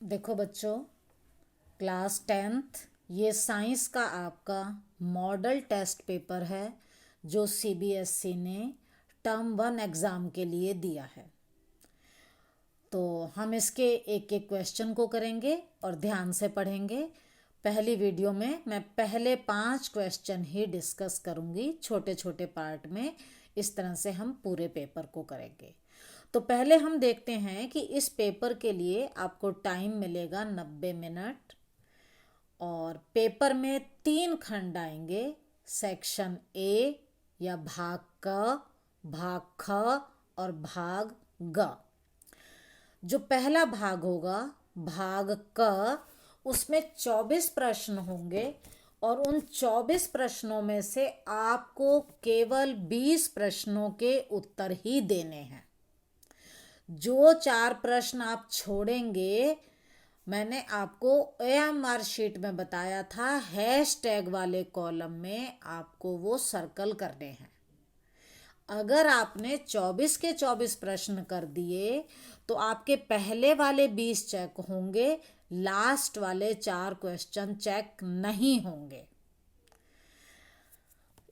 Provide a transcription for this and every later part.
देखो बच्चों, class 10th ये साइंस का आपका मॉडल टेस्ट पेपर है जो सीबीएसई ने टर्म 1 एग्ज़ाम के लिए दिया है। तो हम इसके एक एक क्वेश्चन को करेंगे और ध्यान से पढ़ेंगे। पहली वीडियो में मैं पहले 5 क्वेश्चन ही डिस्कस करूंगी छोटे छोटे पार्ट में। इस तरह से हम पूरे पेपर को करेंगे। तो पहले हम देखते हैं कि इस पेपर के लिए आपको टाइम मिलेगा 90 मिनट और पेपर में 3 खंड आएंगे। सेक्शन ए या भाग क, भाग ख और भाग ग। जो पहला भाग होगा भाग क, उसमें 24 प्रश्न होंगे और उन 24 प्रश्नों में से आपको केवल 20 प्रश्नों के उत्तर ही देने हैं। जो 4 प्रश्न आप छोड़ेंगे, मैंने आपको OMR शीट में बताया था, हैशटैग वाले कॉलम में आपको वो सर्कल करने हैं। अगर आपने 24 के 24 प्रश्न कर दिए तो आपके पहले वाले 20 चेक होंगे, लास्ट वाले 4 क्वेश्चन चेक नहीं होंगे।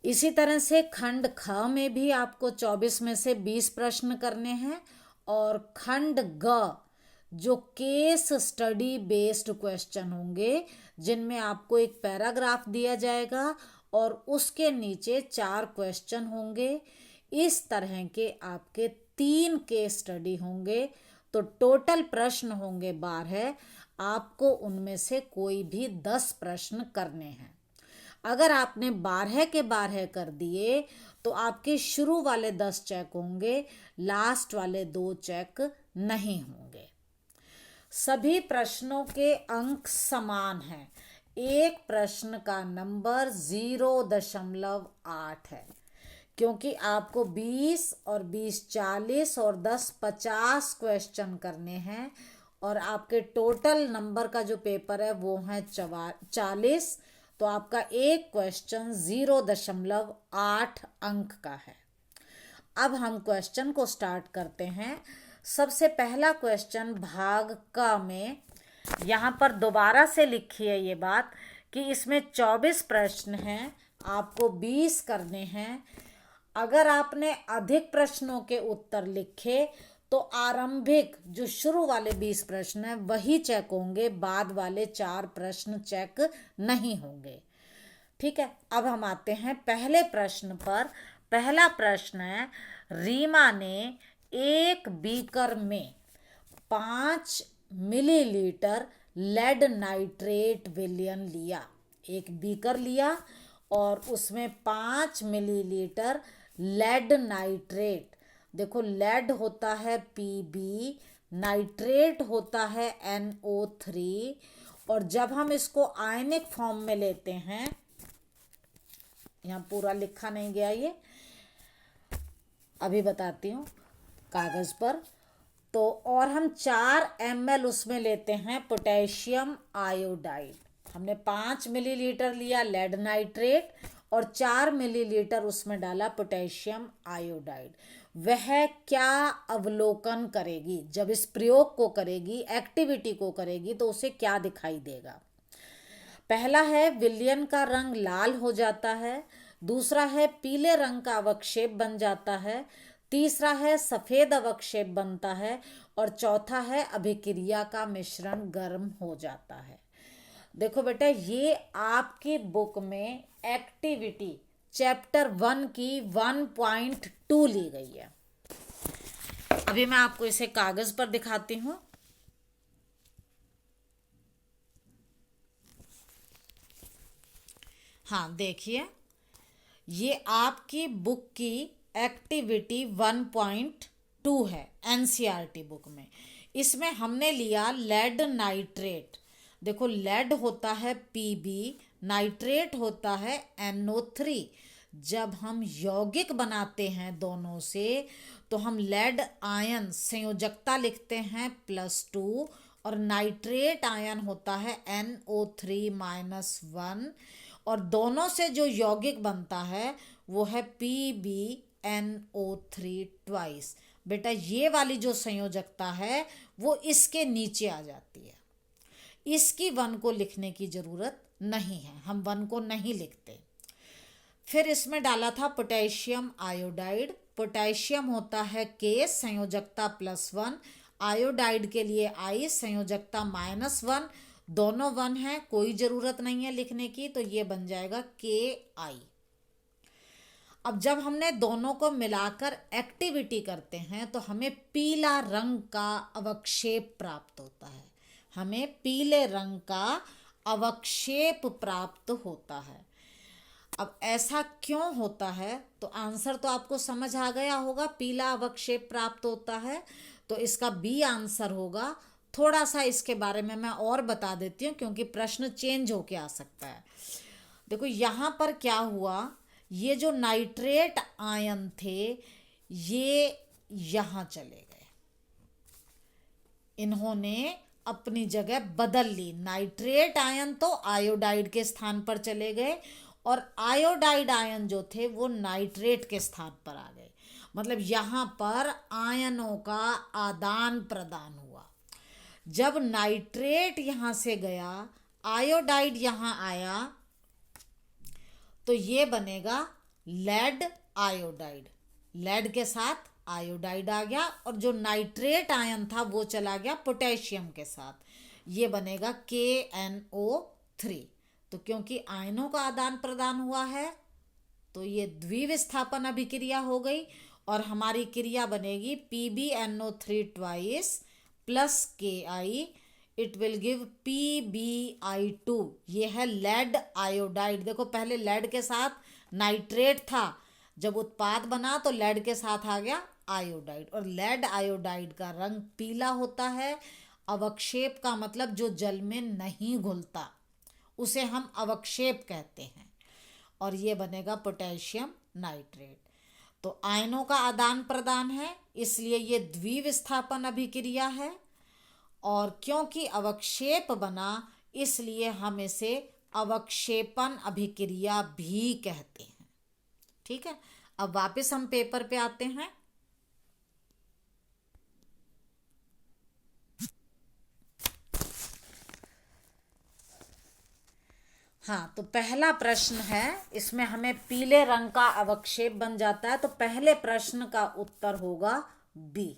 इसी तरह से खंड ख में भी आपको 24 में से 20 प्रश्न करने हैं और खंड ग जो केस स्टडी बेस्ड क्वेश्चन होंगे, जिनमें आपको एक पैराग्राफ दिया जाएगा और उसके नीचे 4 क्वेश्चन होंगे। इस तरह के आपके 3 केस स्टडी होंगे। तो टोटल प्रश्न होंगे 12। आपको उनमें से कोई भी 10 प्रश्न करने हैं। अगर आपने 12 के 12 कर दिए तो आपके शुरू वाले 10 चेक होंगे, लास्ट वाले 2 चेक नहीं होंगे। सभी प्रश्नों के अंक समान हैं। एक प्रश्न का नंबर 0.8 है, क्योंकि आपको 20 और 20 40 और 10 50 क्वेश्चन करने हैं और आपके टोटल नंबर का जो पेपर है वो है 40। तो आपका एक क्वेश्चन 0.8 अंक का है। अब हम क्वेश्चन को स्टार्ट करते हैं। सबसे पहला क्वेश्चन भाग क में, यहाँ पर दोबारा से लिखिए ये बात कि इसमें 24 प्रश्न हैं, आपको 20 करने हैं। अगर आपने अधिक प्रश्नों के उत्तर लिखे तो आरंभिक जो शुरू वाले 20 प्रश्न हैं वही चेक होंगे, बाद वाले 4 प्रश्न चेक नहीं होंगे। ठीक है, अब हम आते हैं पहले प्रश्न पर। पहला प्रश्न है, रीमा ने एक बीकर में 5 मिलीलीटर लेड नाइट्रेट विलयन लिया। एक बीकर लिया और उसमें 5 मिलीलीटर लेड नाइट्रेट, देखो लेड होता है Pb, नाइट्रेट होता है NO3, और जब हम इसको आयनिक फॉर्म में लेते हैं, यहाँ पूरा लिखा नहीं गया, ये अभी बताती हूँ कागज पर। तो और हम 4 ml उसमें लेते हैं पोटेशियम आयोडाइड। हमने 5 मिलीलीटर लिया लेड नाइट्रेट और 4 मिलीलीटर उसमें डाला पोटेशियम आयोडाइड। वह क्या अवलोकन करेगी जब इस प्रयोग को करेगी, एक्टिविटी को करेगी, तो उसे क्या दिखाई देगा? पहला है विलयन का रंग लाल हो जाता है, दूसरा है पीले रंग का अवक्षेप बन जाता है, तीसरा है सफेद अवक्षेप बनता है और चौथा है अभिक्रिया का मिश्रण गर्म हो जाता है। देखो बेटा, ये आपकी बुक में एक्टिविटी चैप्टर 1 की 1.2 ली गई है। अभी मैं आपको इसे कागज पर दिखाती हूँ। हाँ देखिए, ये आपकी बुक की एक्टिविटी 1.2 है NCERT बुक में। इसमें हमने लिया लेड नाइट्रेट। देखो लेड होता है Pb, नाइट्रेट होता है NO3। जब हम यौगिक बनाते हैं दोनों से तो हम लेड आयन संयोजकता लिखते हैं +2 और नाइट्रेट आयन होता है NO3-1, और दोनों से जो यौगिक बनता है वो है PbNO3 ट्वाइस। बेटा ये वाली जो संयोजकता है वो इसके नीचे आ जाती है। इसकी 1 को लिखने की ज़रूरत नहीं है, हम 1 को नहीं लिखते। फिर इसमें डाला था पोटेशियम आयोडाइड। पोटेशियम होता है K, संयोजकता +1, आयोडाइड के लिए I, संयोजकता -1, दोनों 1 है, कोई ज़रूरत नहीं है लिखने की, तो ये बन जाएगा KI। अब जब हमने दोनों को मिलाकर एक्टिविटी करते हैं तो हमें पीला रंग का अवक्षेप प्राप्त होता है, हमें पीले रंग का अवक्षेप प्राप्त होता है। अब ऐसा क्यों होता है, तो आंसर तो आपको समझ आ गया होगा, पीला अवक्षेप प्राप्त होता है, तो इसका बी आंसर होगा। थोड़ा सा इसके बारे में मैं और बता देती हूँ क्योंकि प्रश्न चेंज होके आ सकता है। देखो यहाँ पर क्या हुआ, ये जो नाइट्रेट आयन थे ये यहाँ चले गए, इन्होंने अपनी जगह बदल ली। नाइट्रेट आयन तो आयोडाइड के स्थान पर चले गए और आयोडाइड आयन जो थे वो नाइट्रेट के स्थान पर आ गए। मतलब यहाँ पर आयनों का आदान प्रदान हुआ। जब नाइट्रेट यहाँ से गया, आयोडाइड यहाँ आया, तो ये बनेगा लेड आयोडाइड। लेड के साथ आयोडाइड आ गया और जो नाइट्रेट आयन था वो चला गया पोटेशियम के साथ, ये बनेगा KNO3। तो क्योंकि आयनों का आदान प्रदान हुआ है तो ये द्विविस्थापन अभिक्रिया हो गई और हमारी क्रिया बनेगी PbNO3 twice plus KI, it will give PbI2। ये है लेड आयोडाइड। देखो पहले लेड के साथ नाइट्रेट था, जब उत्पाद बना तो लेड के साथ आ गया आयोडाइड, और लेड आयोडाइड का रंग पीला होता है। अवक्षेप का मतलब जो जल में नहीं घुलता उसे हम अवक्षेप कहते हैं, और ये बनेगा पोटेशियम नाइट्रेट। तो आयनों का आदान प्रदान है इसलिए ये द्विविस्थापन अभिक्रिया है, और क्योंकि अवक्षेप बना इसलिए हम इसे अवक्षेपन अभिक्रिया भी कहते हैं। ठीक है, अब वापस हम पेपर पे आते हैं। हाँ, तो पहला प्रश्न है, इसमें हमें पीले रंग का अवक्षेप बन जाता है, तो पहले प्रश्न का उत्तर होगा बी,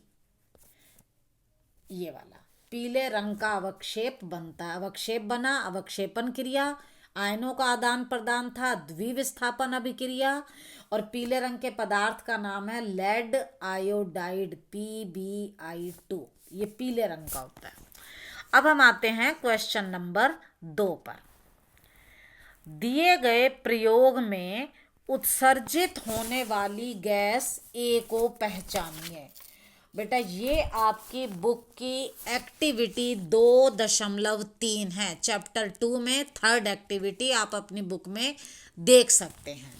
ये वाला। पीले रंग का अवक्षेप बनता है, अवक्षेप बना, अवक्षेपन क्रिया, आयनों का आदान प्रदान था, द्विविस्थापन अभिक्रिया, और पीले रंग के पदार्थ का नाम है लेड आयोडाइड PbI2। ये पीले रंग का होता है। अब हम आते हैं क्वेश्चन नंबर 2 पर। दिए गए प्रयोग में उत्सर्जित होने वाली गैस A को पहचानिए। बेटा ये आपकी बुक की एक्टिविटी 2.3 है, चैप्टर 2 में 3rd एक्टिविटी आप अपनी बुक में देख सकते हैं।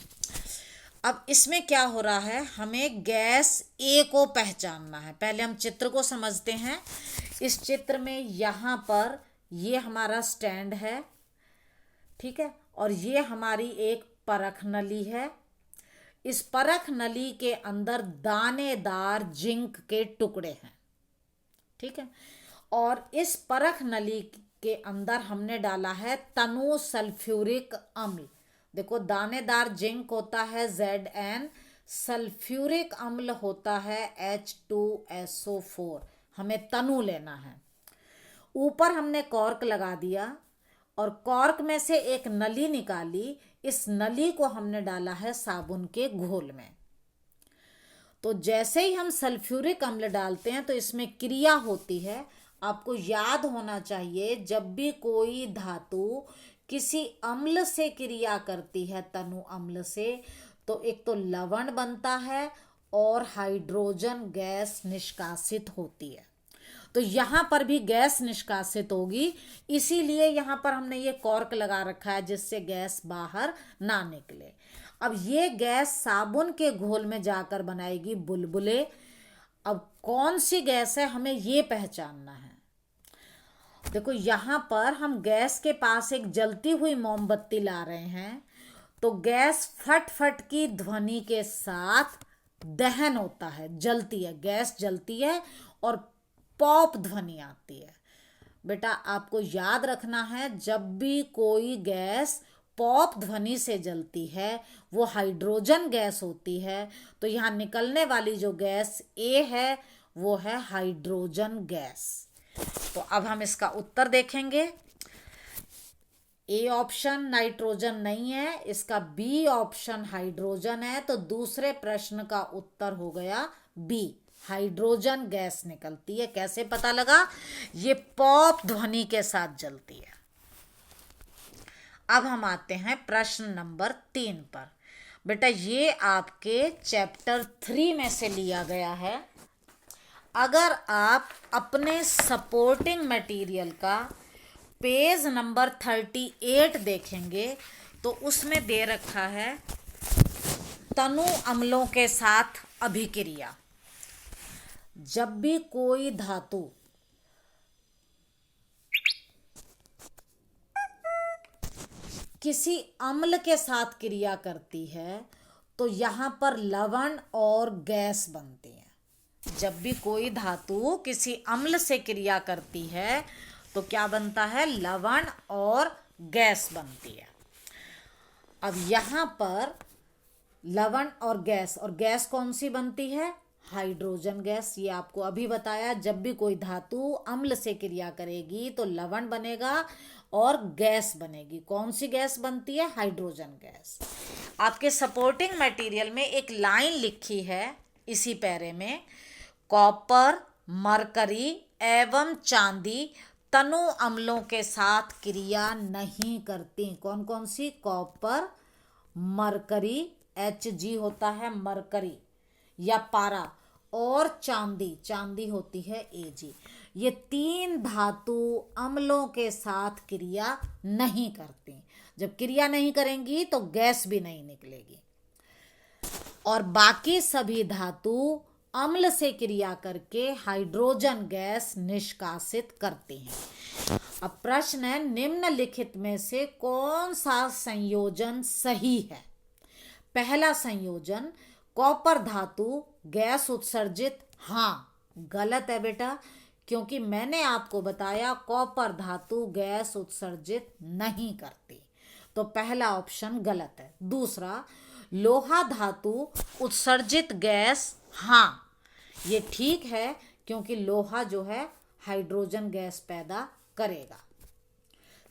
अब इसमें क्या हो रहा है, हमें गैस A को पहचानना है। पहले हम चित्र को समझते हैं। इस चित्र में यहाँ पर ये हमारा स्टैंड है, ठीक है, और ये हमारी एक परख नली है। इस परख नली के अंदर दानेदार जिंक के टुकड़े हैं, ठीक है, और इस परख नली के अंदर हमने डाला है तनु सल्फ्यूरिक अम्ल। देखो दानेदार जिंक होता है Zn, सल्फ्यूरिक अम्ल होता है H2SO4। हमें तनु लेना है। ऊपर हमने कॉर्क लगा दिया और कॉर्क में से एक नली निकाली, इस नली को हमने डाला है साबुन के घोल में। तो जैसे ही हम सल्फ्यूरिक अम्ल डालते हैं तो इसमें क्रिया होती है। आपको याद होना चाहिए, जब भी कोई धातु किसी अम्ल से क्रिया करती है, तनु अम्ल से, तो एक तो लवण बनता है और हाइड्रोजन गैस निष्कासित होती है। तो यहाँ पर भी गैस निष्कासित होगी, इसीलिए यहाँ पर हमने ये कॉर्क लगा रखा है जिससे गैस बाहर ना निकले। अब ये गैस साबुन के घोल में जाकर बनाएगी बुलबुले। अब कौन सी गैस है हमें ये पहचानना है। देखो यहाँ पर हम गैस के पास एक जलती हुई मोमबत्ती ला रहे हैं, तो गैस फट फट की ध्वनि के साथ दहन होता है, जलती है, गैस जलती है और पॉप ध्वनि आती है। बेटा आपको याद रखना है, जब भी कोई गैस पॉप ध्वनि से जलती है वो हाइड्रोजन गैस होती है। तो यहाँ निकलने वाली जो गैस ए है वो है हाइड्रोजन गैस। तो अब हम इसका उत्तर देखेंगे। ए ऑप्शन नाइट्रोजन नहीं है, इसका बी ऑप्शन हाइड्रोजन है। तो दूसरे प्रश्न का उत्तर हो गया बी, हाइड्रोजन गैस निकलती है। कैसे पता लगा? ये पॉप ध्वनि के साथ जलती है। अब हम आते हैं प्रश्न नंबर 3 पर। बेटा ये आपके चैप्टर 3 में से लिया गया है। अगर आप अपने सपोर्टिंग मटेरियल का पेज नंबर 38 देखेंगे तो उसमें दे रखा है तनु अम्लों के साथ अभिक्रिया। जब भी कोई धातु किसी अम्ल के साथ क्रिया करती है तो यहाँ पर लवण और गैस बनती है। जब भी कोई धातु किसी अम्ल से क्रिया करती है तो क्या बनता है? लवण और गैस बनती है। अब यहाँ पर लवण और गैस कौन सी बनती है? Hydrogen gas. ये आपको अभी बताया, जब भी कोई धातु अम्ल से क्रिया करेगी तो लवण बनेगा और गैस बनेगी। कौन सी गैस बनती है? Hydrogen gas. आपके सपोर्टिंग मटेरियल में एक लाइन लिखी है इसी पैरे में, कॉपर, मरकरी एवं चांदी तनु अम्लों के साथ क्रिया नहीं करती। कौन कौन सी? कॉपर, मरकरी, Hg होता है मरकरी या पारा, और चांदी होती है Ag। ये 3 धातु अम्लों के साथ क्रिया नहीं करती। जब क्रिया नहीं करेंगी तो गैस भी नहीं निकलेगी। और बाकी सभी धातु अम्ल से क्रिया करके हाइड्रोजन गैस निष्कासित करती हैं। अब प्रश्न है, निम्नलिखित में से कौन सा संयोजन सही है? पहला संयोजन, कॉपर धातु गैस उत्सर्जित। हाँ, गलत है बेटा, क्योंकि मैंने आपको बताया कॉपर धातु गैस उत्सर्जित नहीं करती। तो पहला ऑप्शन गलत है। दूसरा, लोहा धातु उत्सर्जित गैस। हाँ, ये ठीक है, क्योंकि लोहा जो है हाइड्रोजन गैस पैदा करेगा।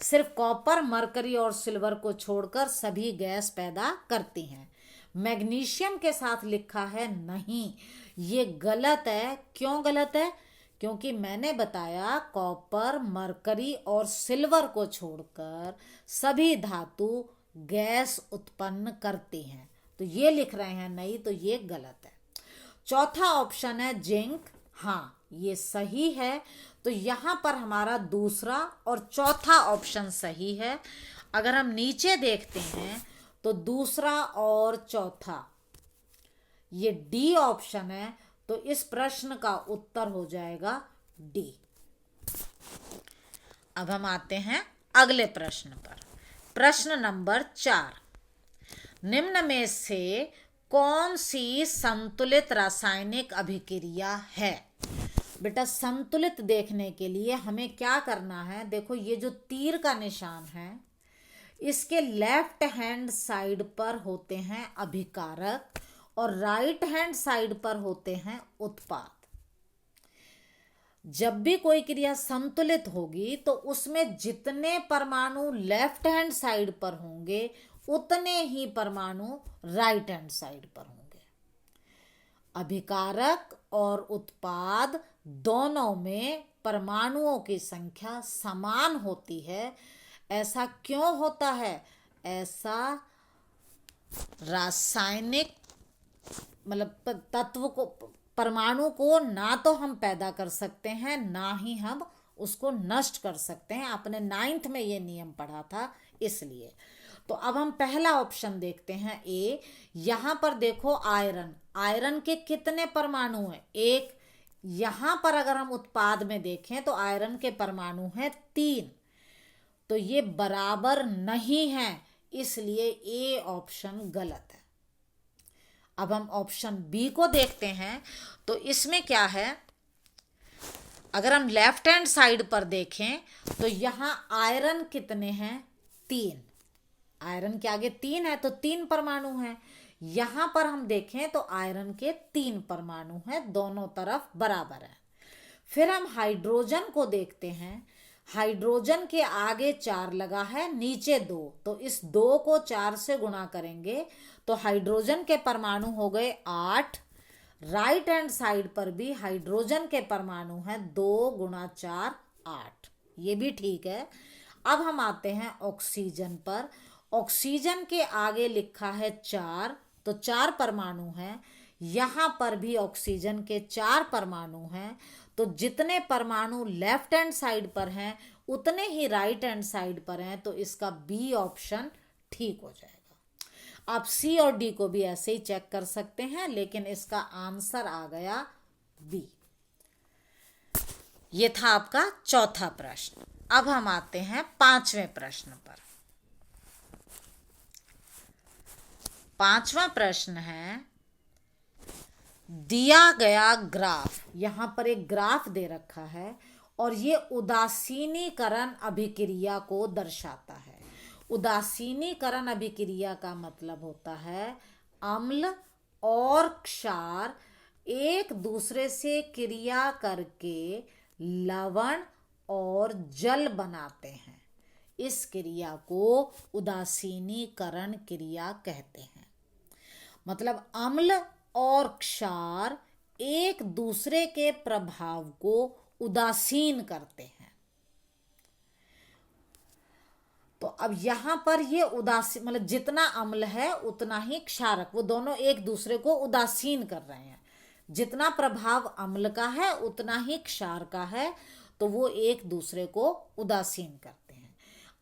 सिर्फ कॉपर, मरकरी और सिल्वर को छोड़कर सभी गैस पैदा करती हैं। मैग्नीशियम के साथ लिखा है नहीं, ये गलत है। क्यों गलत है? क्योंकि मैंने बताया कॉपर, मरकरी और सिल्वर को छोड़कर सभी धातु गैस उत्पन्न करती हैं। तो ये लिख रहे हैं नहीं, तो ये गलत है। चौथा ऑप्शन है जिंक। हाँ, ये सही है। तो यहाँ पर हमारा दूसरा और चौथा ऑप्शन सही है। अगर हम नीचे देखते हैं तो दूसरा और चौथा ये डी ऑप्शन है। तो इस प्रश्न का उत्तर हो जाएगा डी। अब हम आते हैं अगले प्रश्न पर। प्रश्न नंबर 4, निम्न में से कौन सी संतुलित रासायनिक अभिक्रिया है? बेटा संतुलित देखने के लिए हमें क्या करना है? देखो ये जो तीर का निशान है, इसके लेफ्ट हैंड साइड पर होते हैं अभिकारक और राइट हैंड साइड पर होते हैं उत्पाद। जब भी कोई क्रिया संतुलित होगी तो उसमें जितने परमाणु लेफ्ट हैंड साइड पर होंगे उतने ही परमाणु राइट हैंड साइड पर होंगे। अभिकारक और उत्पाद दोनों में परमाणुओं की संख्या समान होती है। ऐसा क्यों होता है? ऐसा रासायनिक मतलब तत्व को, परमाणु को ना तो हम पैदा कर सकते हैं ना ही हम उसको नष्ट कर सकते हैं। आपने 9th में ये नियम पढ़ा था, इसलिए। तो अब हम पहला ऑप्शन देखते हैं ए। यहाँ पर देखो आयरन के कितने परमाणु हैं? 1। यहाँ पर अगर हम उत्पाद में देखें तो आयरन के परमाणु हैं 3। तो ये बराबर नहीं है, इसलिए ए ऑप्शन गलत है। अब हम ऑप्शन बी को देखते हैं तो इसमें क्या है? अगर हम लेफ्ट हैंड साइड पर देखें तो यहाँ आयरन कितने हैं? 3। आयरन के आगे 3 है तो 3 परमाणु हैं। यहाँ पर हम देखें तो आयरन के 3 परमाणु हैं, दोनों तरफ बराबर है। फिर हम हाइड्रोजन को देखते हैं। हाइड्रोजन के आगे 4 लगा है, नीचे 2, तो इस 2 को 4 से गुणा करेंगे तो हाइड्रोजन के परमाणु हो गए 8। राइट हैंड साइड पर भी हाइड्रोजन के परमाणु हैं 2 गुणा 4 8, ये भी ठीक है। अब हम आते हैं ऑक्सीजन पर। ऑक्सीजन के आगे लिखा है 4, तो 4 परमाणु हैं। यहाँ पर भी ऑक्सीजन के 4 परमाणु हैं, तो जितने परमाणु लेफ्ट हैंड साइड पर हैं उतने ही राइट हैंड साइड पर हैं, तो इसका बी ऑप्शन ठीक हो जाएगा। आप सी और डी को भी ऐसे ही चेक कर सकते हैं, लेकिन इसका आंसर आ गया बी। ये था आपका चौथा प्रश्न। अब हम आते हैं 5वें प्रश्न पर। 5वां प्रश्न है, दिया गया ग्राफ, यहां पर एक ग्राफ दे रखा है और ये उदासीनीकरण अभिक्रिया को दर्शाता है। उदासीनीकरण अभिक्रिया का मतलब होता है अम्ल और क्षार एक दूसरे से क्रिया करके लवण और जल बनाते हैं। इस क्रिया को उदासीनीकरण क्रिया कहते हैं। मतलब अम्ल और क्षार एक दूसरे के प्रभाव को उदासीन करते हैं। तो अब यहां पर ये उदासीन मतलब जितना अम्ल है उतना ही क्षारक, वो दोनों एक दूसरे को उदासीन कर रहे हैं। जितना प्रभाव अम्ल का है उतना ही क्षार का है, तो वो एक दूसरे को उदासीन करते हैं।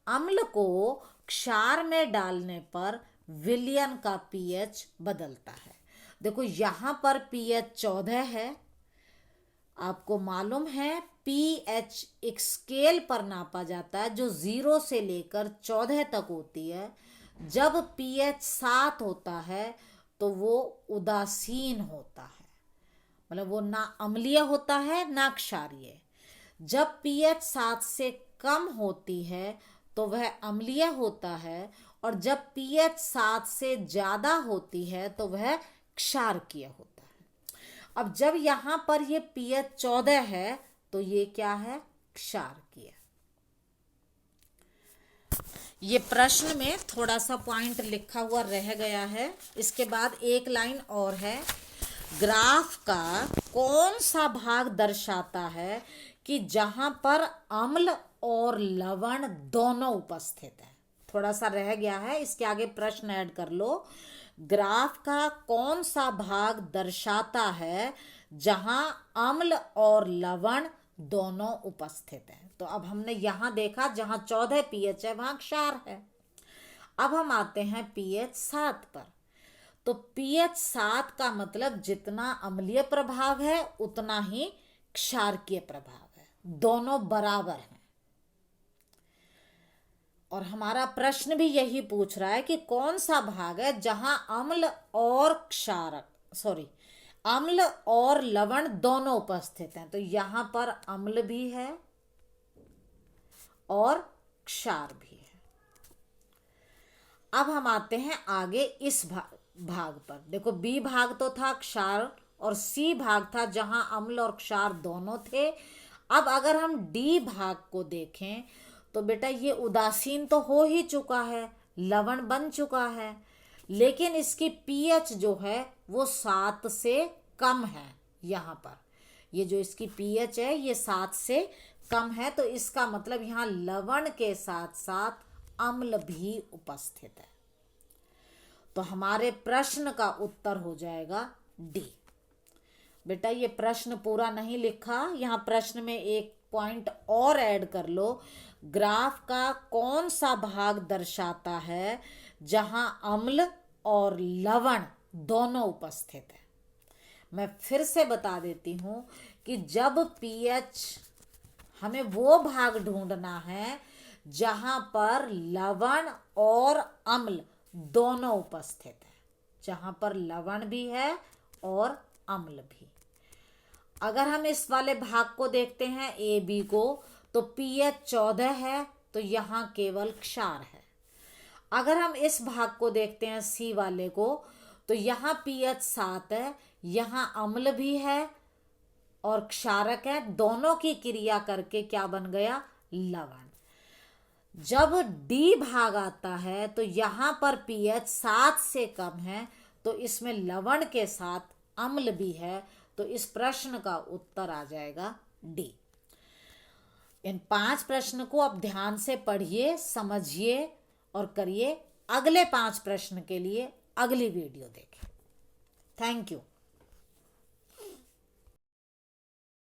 अम्ल को क्षार में डालने पर विलयन का पीएच बदलता है। देखो यहां पर पीएच 14 है। आपको मालूम है पीएच एक स्केल पर नापा जाता है जो 0 से लेकर 14 तक होती है। जब पीएच 7 होता है तो वो उदासीन होता है, मतलब वो ना अम्लीय होता है ना क्षारीय। जब पीएच 7 से कम होती है तो वह अम्लीय होता है, और जब पीएच 7 से ज्यादा होती है तो वह क्षारकीय होता है। अब जब यहां पर ये पीएच 14 है तो ये क्या है? क्षारकीय। ये प्रश्न में थोड़ा सा पॉइंट लिखा हुआ रह गया है। इसके बाद एक लाइन और है, ग्राफ का कौन सा भाग दर्शाता है कि जहां पर अम्ल और लवण दोनों उपस्थित है। थोड़ा सा रह गया है, इसके आगे प्रश्न ऐड कर लो। ग्राफ का कौन सा भाग दर्शाता है जहां अम्ल और लवण दोनों उपस्थित हैं? तो अब हमने यहां देखा जहां 14 पीएच है वहां क्षार है। अब हम आते हैं पीएच 7 पर। तो पीएच 7 का मतलब जितना अम्लीय प्रभाव है उतना ही क्षारकीय प्रभाव है, दोनों बराबर हैं। और हमारा प्रश्न भी यही पूछ रहा है कि कौन सा भाग है जहां अम्ल और लवण दोनों उपस्थित हैं। तो यहां पर अम्ल भी है और क्षार भी है। अब हम आते हैं आगे इस भाग पर। देखो बी भाग तो था क्षार और सी भाग था जहां अम्ल और क्षार दोनों थे। अब अगर हम डी भाग को देखें तो बेटा ये उदासीन तो हो ही चुका है, लवण बन चुका है, लेकिन इसकी पीएच जो है वो 7 से कम है। यहाँ पर ये जो इसकी पीएच है ये 7 से कम है, तो इसका मतलब यहाँ लवण के साथ साथ अम्ल भी उपस्थित है। तो हमारे प्रश्न का उत्तर हो जाएगा डी। बेटा ये प्रश्न पूरा नहीं लिखा, यहाँ प्रश्न में एक पॉइंट और ऐड कर लो। ग्राफ का कौन सा भाग दर्शाता है जहां अम्ल और लवण दोनों उपस्थित है? मैं फिर से बता देती हूं कि जब पीएच, हमें वो भाग ढूंढना है जहां पर लवण और अम्ल दोनों उपस्थित है, जहां पर लवण भी है और अम्ल भी। अगर हम इस वाले भाग को देखते हैं ए बी को, तो पीएच 14 है, तो यहाँ केवल क्षार है। अगर हम इस भाग को देखते हैं सी वाले को, तो यहाँ पीएच 7 है, यहाँ अम्ल भी है और क्षारक है, दोनों की क्रिया करके क्या बन गया, लवण। जब डी भाग आता है तो यहाँ पर पीएच 7 से कम है, तो इसमें लवण के साथ अम्ल भी है, तो इस प्रश्न का उत्तर आ जाएगा डी। इन 5 प्रश्न को आप ध्यान से पढ़िए, समझिए और करिए। अगले 5 प्रश्न के लिए अगली वीडियो देखें। Thank you.